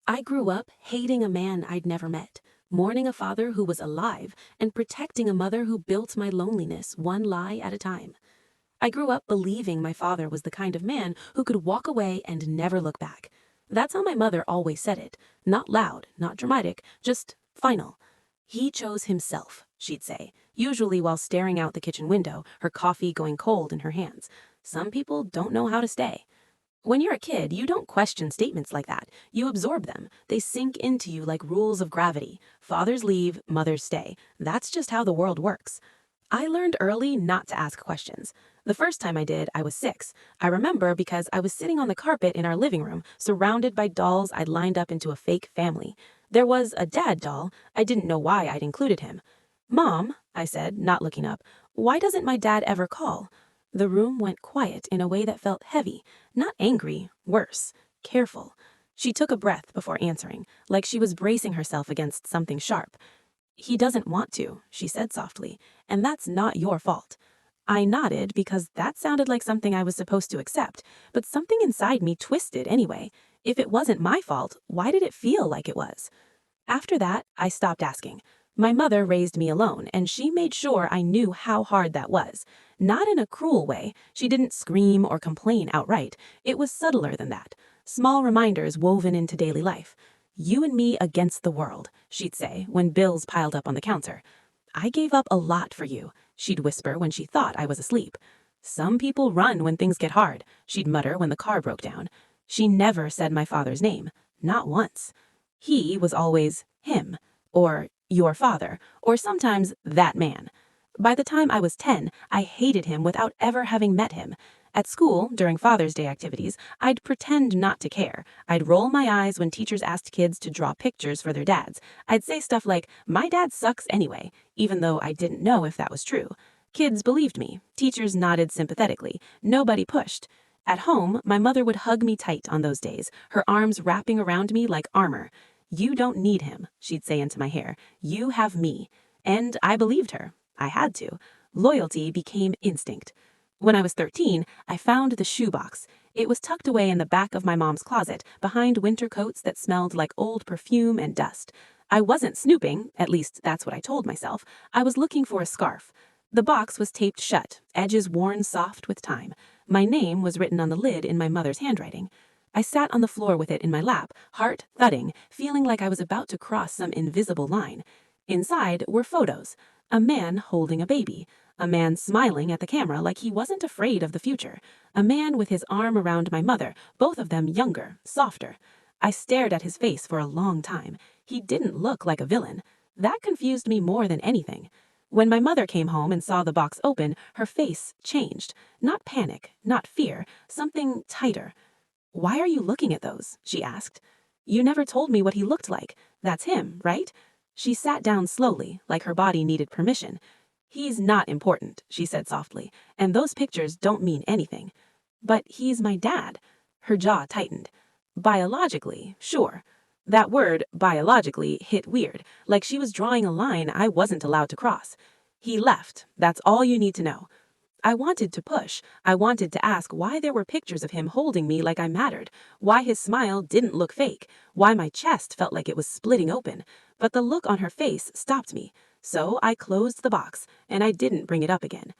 I grew up hating a man I'd never met, mourning a father who was alive, and protecting a mother who built my loneliness one lie at a time. I grew up believing my father was the kind of man who could walk away and never look back. That's how my mother always said it. Not loud, not dramatic, just final. He chose himself, she'd say, usually while staring out the kitchen window, her coffee going cold in her hands. Some people don't know how to stay. When you're a kid, you don't question statements like that. You absorb them. They sink into you like rules of gravity. Fathers leave, mothers stay. That's just how the world works. I learned early not to ask questions. The first time I did, I was 6. I remember because I was sitting on the carpet in our living room, surrounded by dolls I'd lined up into a fake family. There was a dad doll. I didn't know why I'd included him. "Mom," I said, not looking up, "why doesn't my dad ever call?" The room went quiet in a way that felt heavy, not angry, worse, careful. She took a breath before answering, like she was bracing herself against something sharp. "He doesn't want to," she said softly, "and that's not your fault." I nodded because that sounded like something I was supposed to accept, but something inside me twisted anyway. If it wasn't my fault, why did it feel like it was? After that, I stopped asking. My mother raised me alone, and she made sure I knew how hard that was. Not in a cruel way. She didn't scream or complain outright. It was subtler than that. Small reminders woven into daily life. "You and me against the world," she'd say when bills piled up on the counter. "I gave up a lot for you," she'd whisper when she thought I was asleep. "Some people run when things get hard," she'd mutter when the car broke down. She never said my father's name. Not once. He was always him, or your father, or sometimes that man. By the time I was 10, I hated him without ever having met him. At school, during Father's Day activities, I'd pretend not to care. I'd roll my eyes when teachers asked kids to draw pictures for their dads. I'd say stuff like, "My dad sucks anyway," even though I didn't know if that was true. Kids believed me. Teachers nodded sympathetically. Nobody pushed. At home, my mother would hug me tight on those days, her arms wrapping around me like armor. "You don't need him," she'd say into my hair. "You have me." And I believed her. I had to. Loyalty became instinct. When I was 13, I found the shoebox. It was tucked away in the back of my mom's closet, behind winter coats that smelled like old perfume and dust. I wasn't snooping, at least that's what I told myself. I was looking for a scarf. The box was taped shut, edges worn soft with time. My name was written on the lid in my mother's handwriting. I sat on the floor with it in my lap, heart thudding, feeling like I was about to cross some invisible line. Inside were photos. A man holding a baby. A man smiling at the camera like he wasn't afraid of the future. A man with his arm around my mother, both of them younger, softer. I stared at his face for a long time. He didn't look like a villain. That confused me more than anything. When my mother came home and saw the box open, her face changed. Not panic, not fear, something tighter. "Why are you looking at those?" she asked. "You never told me what he looked like. That's him, right?" She sat down slowly, like her body needed permission. "He's not important," she said softly, "and those pictures don't mean anything." "But he's my dad." Her jaw tightened. "Biologically, sure." That word, biologically, hit weird, like she was drawing a line I wasn't allowed to cross. "He left. That's all you need to know." I wanted to push. I wanted to ask why there were pictures of him holding me like I mattered, why his smile didn't look fake, why my chest felt like it was splitting open. But the look on her face stopped me. So I closed the box, and I didn't bring it up again.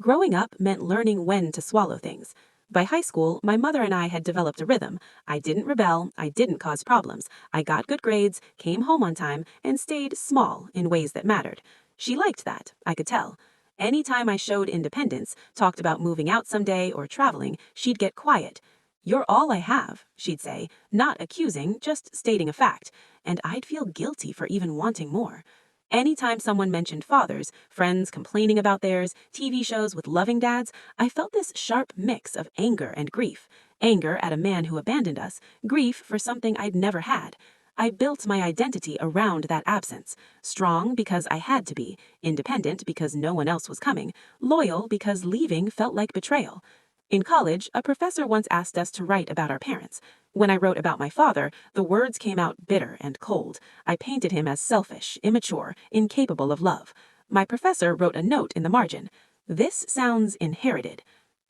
Growing up meant learning when to swallow things. By high school, my mother and I had developed a rhythm. I didn't rebel, I didn't cause problems. I got good grades, came home on time, and stayed small in ways that mattered. She liked that, I could tell. Anytime I showed independence, talked about moving out someday or traveling, she'd get quiet. "You're all I have," she'd say, not accusing, just stating a fact, and I'd feel guilty for even wanting more. Anytime someone mentioned fathers, friends complaining about theirs, TV shows with loving dads, I felt this sharp mix of anger and grief. Anger at a man who abandoned us, grief for something I'd never had. I built my identity around that absence. Strong because I had to be, independent because no one else was coming, loyal because leaving felt like betrayal. In college, a professor once asked us to write about our parents. When I wrote about my father, the words came out bitter and cold. I painted him as selfish, immature, incapable of love. My professor wrote a note in the margin. "This sounds inherited."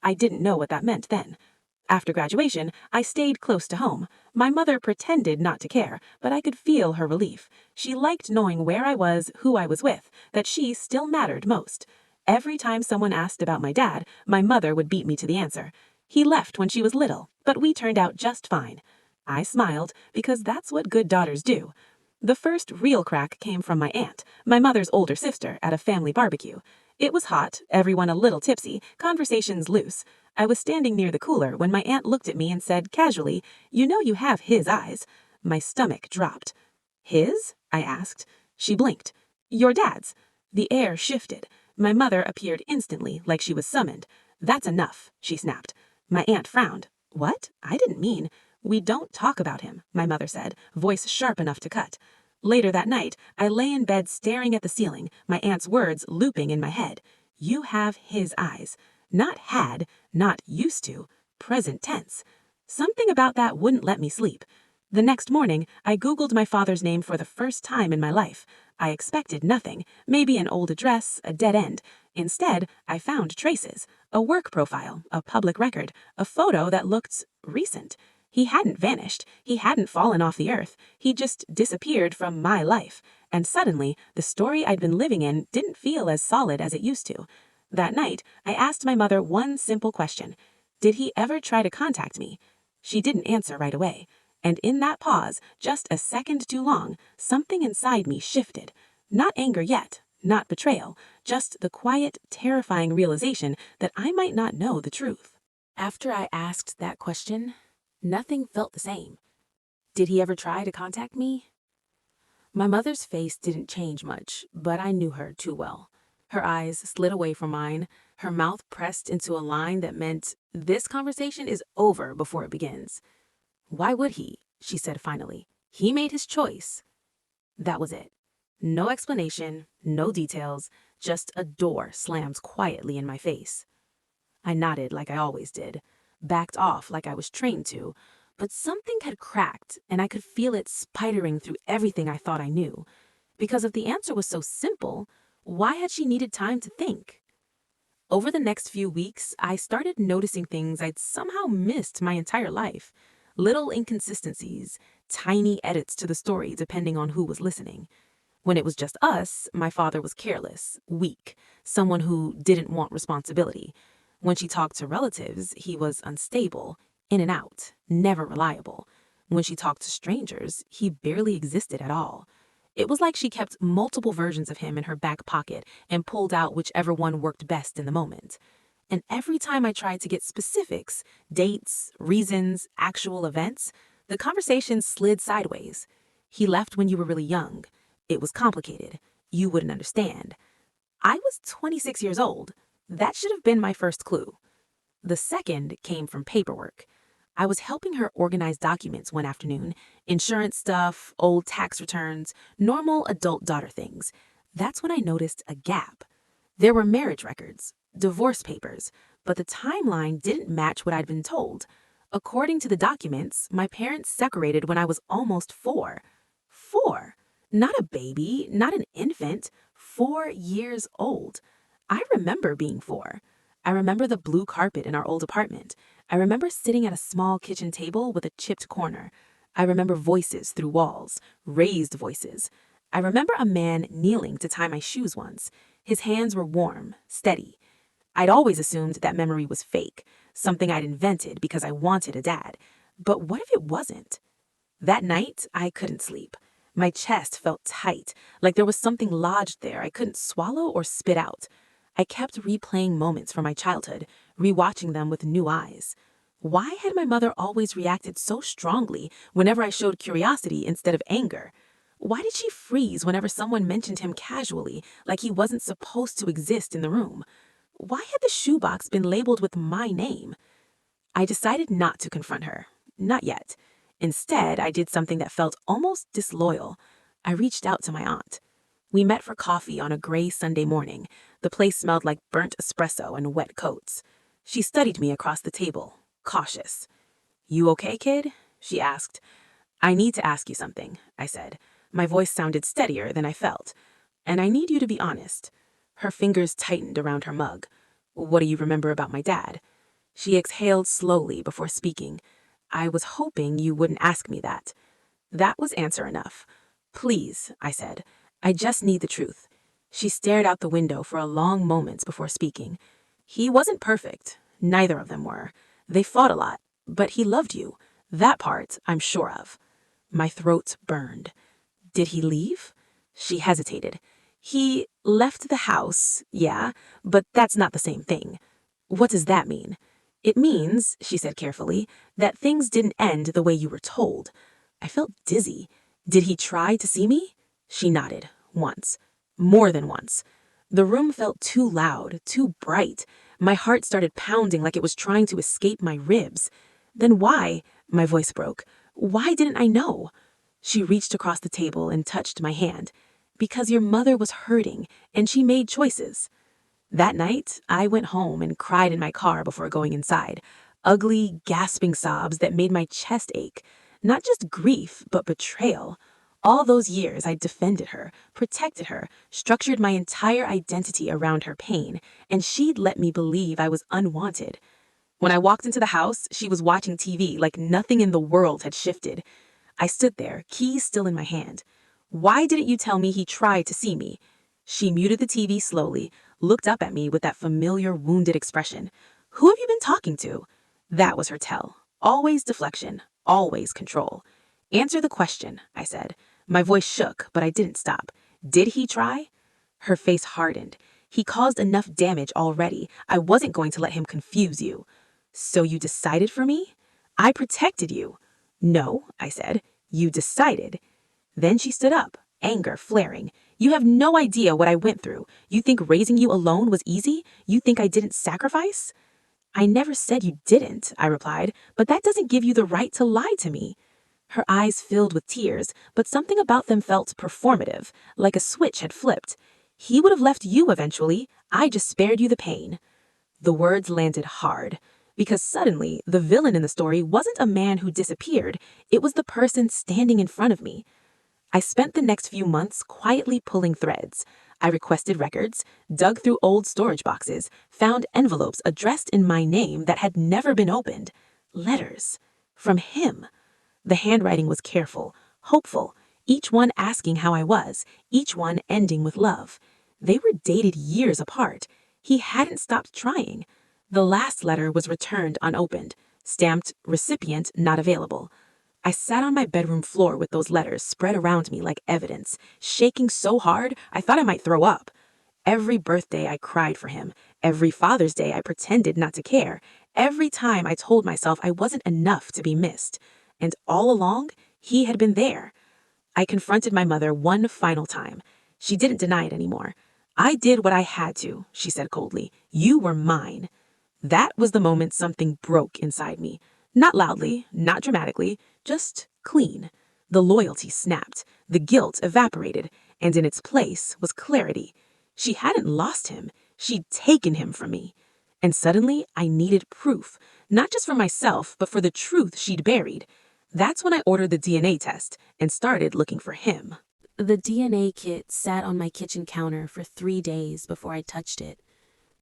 I didn't know what that meant then. After graduation, I stayed close to home. My mother pretended not to care, but I could feel her relief. She liked knowing where I was, who I was with, that she still mattered most. Every time someone asked about my dad, my mother would beat me to the answer. He left when she was little, but we turned out just fine. I smiled because that's what good daughters do. The first real crack came from my aunt, my mother's older sister, at a family barbecue. It was hot, everyone a little tipsy, conversations loose. I was standing near the cooler when my aunt looked at me and said casually, "You know you have his eyes." My stomach dropped. "His?" I asked. She blinked. "Your dad's." The air shifted. My mother appeared instantly, like she was summoned. "That's enough," she snapped. My aunt frowned. "What? I didn't mean—" "We don't talk about him," my mother said, voice sharp enough to cut. Later that night, I lay in bed staring at the ceiling, my aunt's words looping in my head. "You have his eyes." Not had, not used to, present tense. Something about that wouldn't let me sleep. The next morning, I Googled my father's name for the first time in my life. I expected nothing, maybe an old address, a dead end. Instead, I found traces, a work profile, a public record, a photo that looked recent. He hadn't vanished, he hadn't fallen off the earth, he just disappeared from my life. And suddenly, the story I'd been living in didn't feel as solid as it used to. That night, I asked my mother one simple question. Did he ever try to contact me? She didn't answer right away. And in that pause, just a second too long, something inside me shifted. Not anger yet, not betrayal, just the quiet, terrifying realization that I might not know the truth. After I asked that question, nothing felt the same. Did he ever try to contact me? My mother's face didn't change much, but I knew her too well. Her eyes slid away from mine, her mouth pressed into a line that meant, "This conversation is over before it begins." "Why would he?" she said finally. "He made his choice." That was it. No explanation, no details, just a door slammed quietly in my face. I nodded like I always did, backed off like I was trained to, but something had cracked and I could feel it spidering through everything I thought I knew. Because if the answer was so simple, why had she needed time to think? Over the next few weeks, I started noticing things I'd somehow missed my entire life. Little inconsistencies, tiny edits to the story depending on who was listening. When it was just us, my father was careless, weak, someone who didn't want responsibility. When she talked to relatives, he was unstable, in and out, never reliable. When she talked to strangers, he barely existed at all. It was like she kept multiple versions of him in her back pocket and pulled out whichever one worked best in the moment. And every time I tried to get specifics, dates, reasons, actual events, the conversation slid sideways. "He left when you were really young. It was complicated. You wouldn't understand." I was 26 years old. That should have been my first clue. The second came from paperwork. I was helping her organize documents one afternoon, insurance stuff, old tax returns, normal adult daughter things. That's when I noticed a gap. There were marriage records, divorce papers, but the timeline didn't match what I'd been told. According to the documents, my parents separated when I was almost 4. 4. Not a baby, not an infant, 4 years old. I remember being 4. I remember the blue carpet in our old apartment. I remember sitting at a small kitchen table with a chipped corner. I remember voices through walls, raised voices. I remember a man kneeling to tie my shoes once. His hands were warm, steady. I'd always assumed that memory was fake, something I'd invented because I wanted a dad. But what if it wasn't? That night, I couldn't sleep. My chest felt tight, like there was something lodged there I couldn't swallow or spit out. I kept replaying moments from my childhood, rewatching them with new eyes. Why had my mother always reacted so strongly whenever I showed curiosity instead of anger? Why did she freeze whenever someone mentioned him casually, like he wasn't supposed to exist in the room? Why had the shoebox been labeled with my name? I decided not to confront her. Not yet. Instead, I did something that felt almost disloyal. I reached out to my aunt. We met for coffee on a gray Sunday morning. The place smelled like burnt espresso and wet coats. She studied me across the table, cautious. "You okay, kid?" she asked. "I need to ask you something," I said. My voice sounded steadier than I felt. "And I need you to be honest." Her fingers tightened around her mug. "What do you remember about my dad?" She exhaled slowly before speaking. I was hoping you wouldn't ask me that. That was answer enough. Please, I said. I just need the truth. She stared out the window for a long moment before speaking. He wasn't perfect. Neither of them were. They fought a lot, but he loved you. That part I'm sure of. My throat burned. Did he leave? She hesitated. He left the house, yeah, but that's not the same thing. What does that mean? It means, she said carefully, that things didn't end the way you were told. I felt dizzy. Did he try to see me? She nodded. Once. More than once. The room felt too loud, too bright. My heart started pounding like it was trying to escape my ribs. Then why? My voice broke. Why didn't I know? She reached across the table and touched my hand. Because your mother was hurting, and she made choices. That night, I went home and cried in my car before going inside. Ugly, gasping sobs that made my chest ache. Not just grief, but betrayal. All those years I defended her, protected her, structured my entire identity around her pain, and she'd let me believe I was unwanted. When I walked into the house, she was watching TV like nothing in the world had shifted. I stood there, keys still in my hand. Why didn't you tell me he tried to see me? She muted the TV slowly, looked up at me with that familiar wounded expression. Who have you been talking to? That was her tell. Always deflection, always control. Answer the question, I said. My voice shook, but I didn't stop. Did he try? Her face hardened. He caused enough damage already. I wasn't going to let him confuse you. So you decided for me? I protected you. No, I said. You decided. Then she stood up, anger flaring. You have no idea what I went through. You think raising you alone was easy? You think I didn't sacrifice? I never said you didn't, I replied, but that doesn't give you the right to lie to me. Her eyes filled with tears, but something about them felt performative, like a switch had flipped. He would have left you eventually. I just spared you the pain. The words landed hard, because suddenly the villain in the story wasn't a man who disappeared, it was the person standing in front of me. I spent the next few months quietly pulling threads. I requested records, dug through old storage boxes, found envelopes addressed in my name that had never been opened. Letters. From him. The handwriting was careful, hopeful, each one asking how I was, each one ending with love. They were dated years apart. He hadn't stopped trying. The last letter was returned unopened, stamped recipient not available. I sat on my bedroom floor with those letters spread around me like evidence, shaking so hard I thought I might throw up. Every birthday I cried for him. Every Father's Day I pretended not to care. Every time I told myself I wasn't enough to be missed. And all along, he had been there. I confronted my mother one final time. She didn't deny it anymore. I did what I had to, she said coldly. You were mine. That was the moment something broke inside me. Not loudly, not dramatically, just clean. The loyalty snapped, the guilt evaporated, and in its place was clarity. She hadn't lost him, she'd taken him from me. And suddenly I needed proof, not just for myself, but for the truth she'd buried. That's when I ordered the DNA test and started looking for him. The DNA kit sat on my kitchen counter for 3 days before I touched it.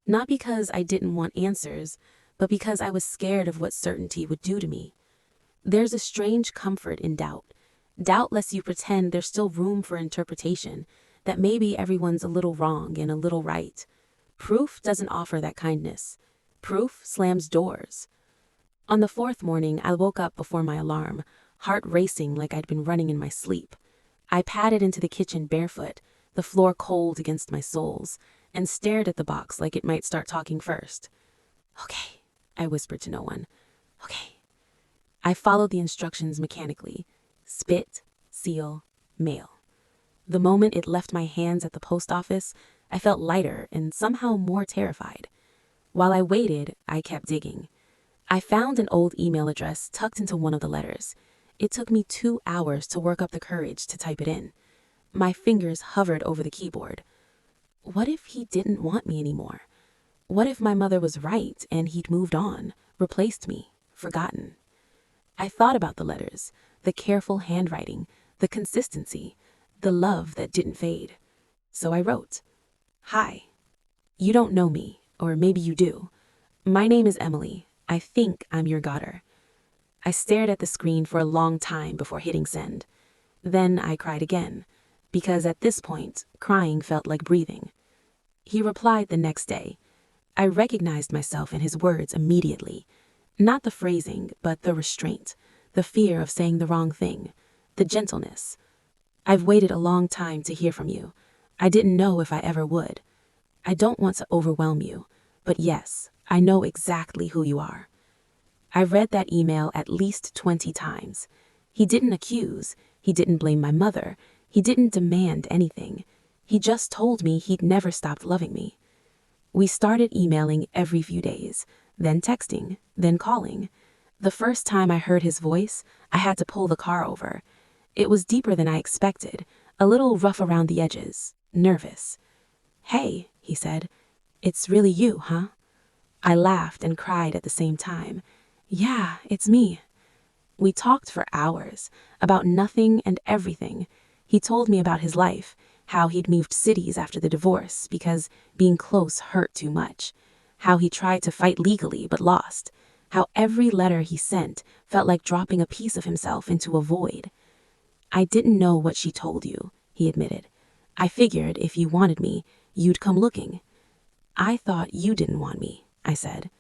Not because I didn't want answers, but because I was scared of what certainty would do to me. There's a strange comfort in doubt. Doubt lets you pretend there's still room for interpretation, that maybe everyone's a little wrong and a little right. Proof doesn't offer that kindness. Proof slams doors. On the 4th morning, I woke up before my alarm, heart racing like I'd been running in my sleep. I padded into the kitchen barefoot, the floor cold against my soles, and stared at the box like it might start talking first. Okay, I whispered to no one. Okay. I followed the instructions mechanically. Spit, seal, mail. The moment it left my hands at the post office, I felt lighter and somehow more terrified. While I waited, I kept digging. I found an old email address tucked into one of the letters. It took me 2 hours to work up the courage to type it in. My fingers hovered over the keyboard. What if he didn't want me anymore? What if my mother was right and he'd moved on, replaced me, forgotten? I thought about the letters, the careful handwriting, the consistency, the love that didn't fade. So I wrote, Hi. You don't know me, or maybe you do. My name is Emily. I think I'm your daughter. I stared at the screen for a long time before hitting send. Then I cried again, because at this point, crying felt like breathing. He replied the next day. I recognized myself in his words immediately. Not the phrasing, but the restraint, the fear of saying the wrong thing, the gentleness. I've waited a long time to hear from you. I didn't know if I ever would. I don't want to overwhelm you, but yes, I know exactly who you are. I read that email at least 20 times. He didn't accuse, he didn't blame my mother, he didn't demand anything. He just told me he'd never stopped loving me. We started emailing every few days, then texting, then calling. The first time I heard his voice, I had to pull the car over. It was deeper than I expected, a little rough around the edges, nervous. "Hey," he said, "it's really you, huh?" I laughed and cried at the same time. "Yeah, it's me." We talked for hours, about nothing and everything. He told me about his life, how he'd moved cities after the divorce because being close hurt too much, how he tried to fight legally but lost, how every letter he sent felt like dropping a piece of himself into a void. "I didn't know what she told you," he admitted. "I figured if you wanted me, you'd come looking." "I thought you didn't want me," I said.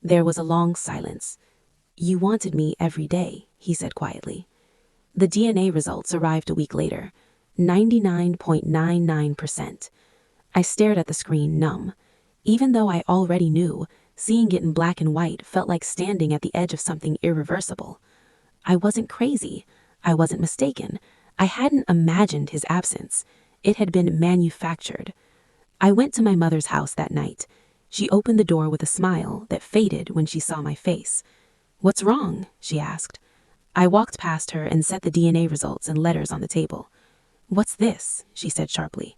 There was a long silence. "You wanted me every day," he said quietly. The DNA results arrived a week later, 99.99%. I stared at the screen, numb. Even though I already knew, seeing it in black and white felt like standing at the edge of something irreversible. I wasn't crazy. I wasn't mistaken. I hadn't imagined his absence. It had been manufactured. I went to my mother's house that night. She opened the door with a smile that faded when she saw my face. "What's wrong?" she asked. I walked past her and set the DNA results and letters on the table. "What's this?" she said sharply.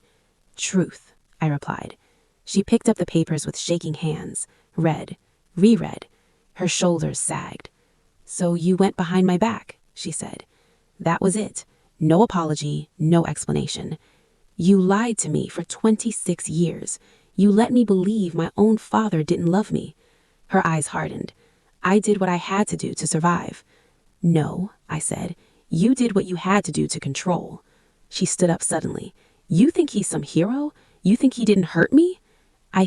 "Truth," I replied. She picked up the papers with shaking hands, read, reread. Her shoulders sagged. "So you went behind my back," she said. That was it. No apology, no explanation. "You lied to me for 26 years. You let me believe my own father didn't love me." Her eyes hardened. "I did what I had to do to survive." "No," I said. "You did what you had to do to control." She stood up suddenly. "You think he's some hero? You think he didn't hurt me?" I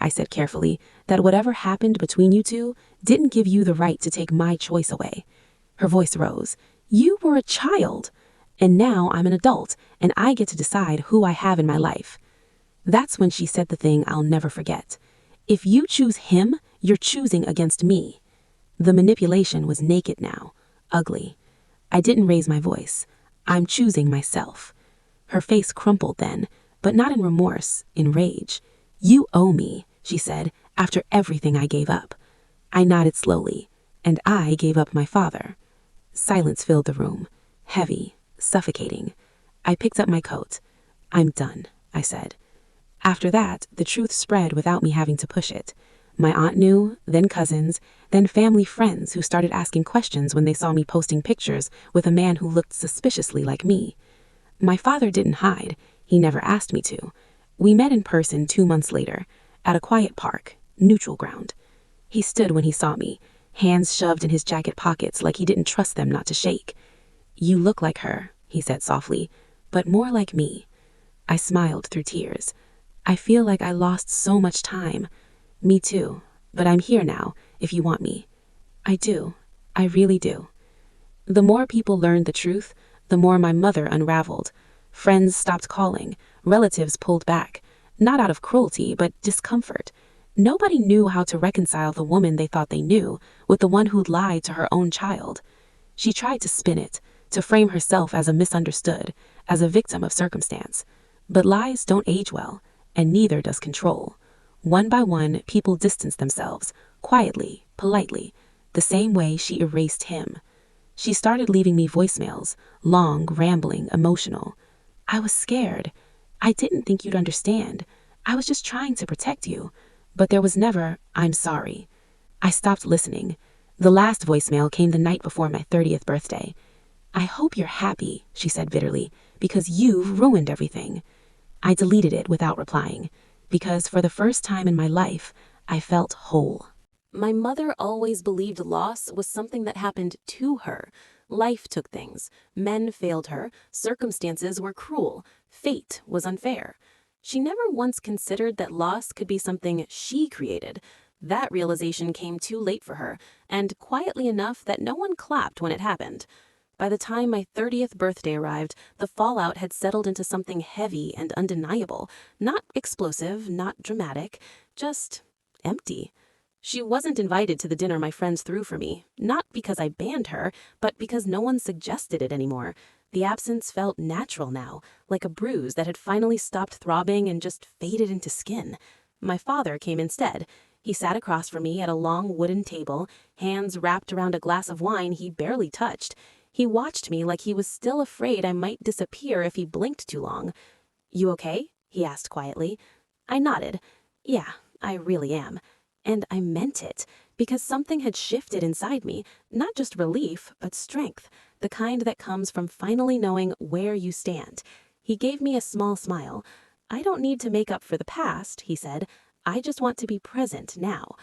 said carefully, "that whatever happened between you two didn't give you the right to take my choice away." Her voice rose. "You were a child, and now I'm an adult, and I get to decide who I have in my life." That's when she said the thing I'll never forget. "If you choose him, you're choosing against me." The manipulation was naked now, ugly. I didn't raise my voice. "I'm choosing myself." Her face crumpled then, but not in remorse, in rage. "You owe me," she said, "after everything I gave up." I nodded slowly, and I gave up my father. Silence filled the room, heavy, suffocating. I picked up my coat. "I'm done," I said. After that, the truth spread without me having to push it. My aunt knew, then cousins, then family friends who started asking questions when they saw me posting pictures with a man who looked suspiciously like me. My father didn't hide. He never asked me to. We met in person 2 months later, at a quiet park, neutral ground. He stood when he saw me, hands shoved in his jacket pockets like he didn't trust them not to shake. "You look like her," he said softly, "but more like me." I smiled through tears. "I feel like I lost so much time." "Me too, but I'm here now, if you want me." "I do. I really do." The more people learned the truth, the more my mother unraveled. Friends stopped calling, relatives pulled back, not out of cruelty, but discomfort. Nobody knew how to reconcile the woman they thought they knew with the one who'd lied to her own child. She tried to spin it, to frame herself as a misunderstood, as a victim of circumstance. But lies don't age well, and neither does control. One by one, people distanced themselves, quietly, politely, the same way she erased him. She started leaving me voicemails, long, rambling, emotional. "I was scared. I didn't think you'd understand. I was just trying to protect you." But there was never, "I'm sorry." I stopped listening. The last voicemail came the night before my 30th birthday. "I hope you're happy," she said bitterly, "because you've ruined everything." I deleted it without replying, because for the first time in my life, I felt whole. My mother always believed loss was something that happened to her. Life took things. Men failed her. Circumstances were cruel. Fate was unfair. She never once considered that loss could be something she created. That realization came too late for her, and quietly enough that no one clapped when it happened. By the time my 30th birthday arrived, the fallout had settled into something heavy and undeniable. Not explosive, not dramatic, just empty. She wasn't invited to the dinner my friends threw for me, not because I banned her, but because no one suggested it anymore. The absence felt natural now, like a bruise that had finally stopped throbbing and just faded into skin. My father came instead. He sat across from me at a long wooden table, hands wrapped around a glass of wine he barely touched. He watched me like he was still afraid I might disappear if he blinked too long. "You okay?" he asked quietly. I nodded. "Yeah, I really am." And I meant it, because something had shifted inside me, not just relief, but strength, the kind that comes from finally knowing where you stand. He gave me a small smile. "I don't need to make up for the past," he said. "I just want to be present now."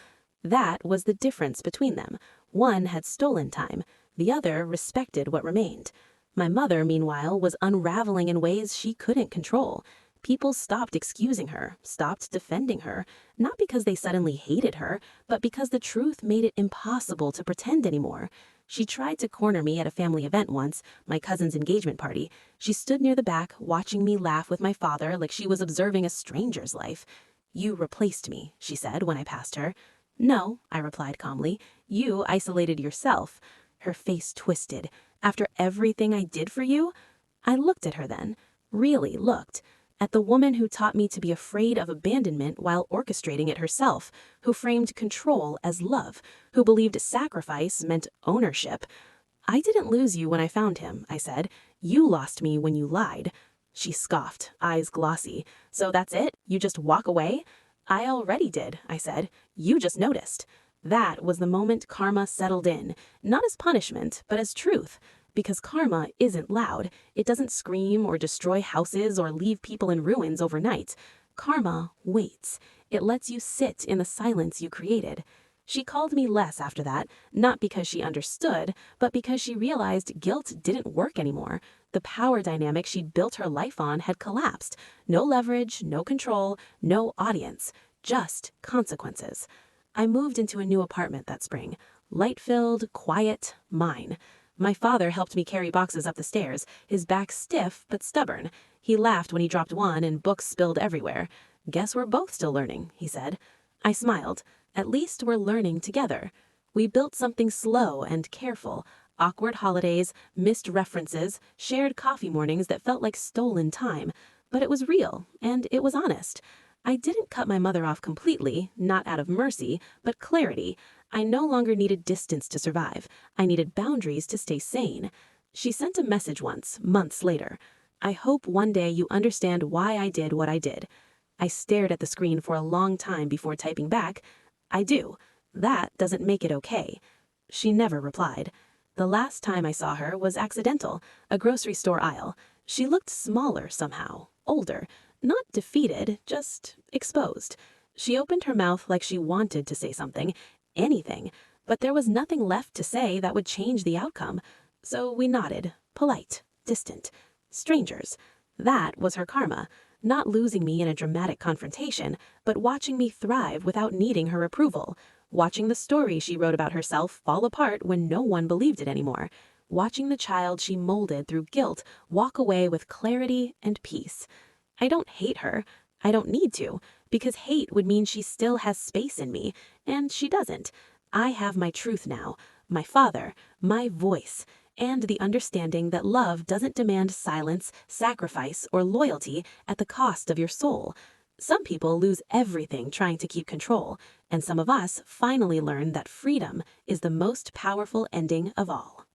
That was the difference between them. One had stolen time. The other respected what remained. My mother, meanwhile, was unraveling in ways she couldn't control. People stopped excusing her, stopped defending her, not because they suddenly hated her, but because the truth made it impossible to pretend anymore. She tried to corner me at a family event once, my cousin's engagement party. She stood near the back, watching me laugh with my father like she was observing a stranger's life. "You replaced me," she said when I passed her. "No," I replied calmly. "You isolated yourself." Her face twisted. "After everything I did for you?" I looked at her then. Really looked. At the woman who taught me to be afraid of abandonment while orchestrating it herself, who framed control as love, who believed sacrifice meant ownership. "I didn't lose you when I found him," I said. "You lost me when you lied." She scoffed, eyes glossy. "So that's it? You just walk away?" "I already did," I said. "You just noticed." That was the moment karma settled in, not as punishment, but as truth. Because karma isn't loud. It doesn't scream or destroy houses or leave people in ruins overnight. Karma waits. It lets you sit in the silence you created. She called me less after that, not because she understood, but because she realized guilt didn't work anymore. The power dynamic she'd built her life on had collapsed. No leverage, no control, no audience, just consequences. I moved into a new apartment that spring. Light-filled, quiet, mine. My father helped me carry boxes up the stairs, his back stiff but stubborn. He laughed when he dropped one and books spilled everywhere. "Guess we're both still learning," he said. I smiled. At least we're learning together. We built something slow and careful. Awkward holidays, missed references, shared coffee mornings that felt like stolen time. But it was real, and it was honest. I didn't cut my mother off completely, not out of mercy, but clarity. I no longer needed distance to survive. I needed boundaries to stay sane. She sent a message once, months later. "I hope one day you understand why I did what I did." I stared at the screen for a long time before typing back, "I do. That doesn't make it okay." She never replied. The last time I saw her was accidental, a grocery store aisle. She looked smaller somehow, older, not defeated, just exposed. She opened her mouth like she wanted to say something, anything, but there was nothing left to say that would change the outcome. So we nodded, polite, distant, strangers. That was her karma, not losing me in a dramatic confrontation, but watching me thrive without needing her approval, watching the story she wrote about herself fall apart when no one believed it anymore, watching the child she molded through guilt walk away with clarity and peace. I don't hate her. I don't need to, because hate would mean she still has space in me, and she doesn't. I have my truth now, my father, my voice, and the understanding that love doesn't demand silence, sacrifice, or loyalty at the cost of your soul. Some people lose everything trying to keep control, and some of us finally learn that freedom is the most powerful ending of all.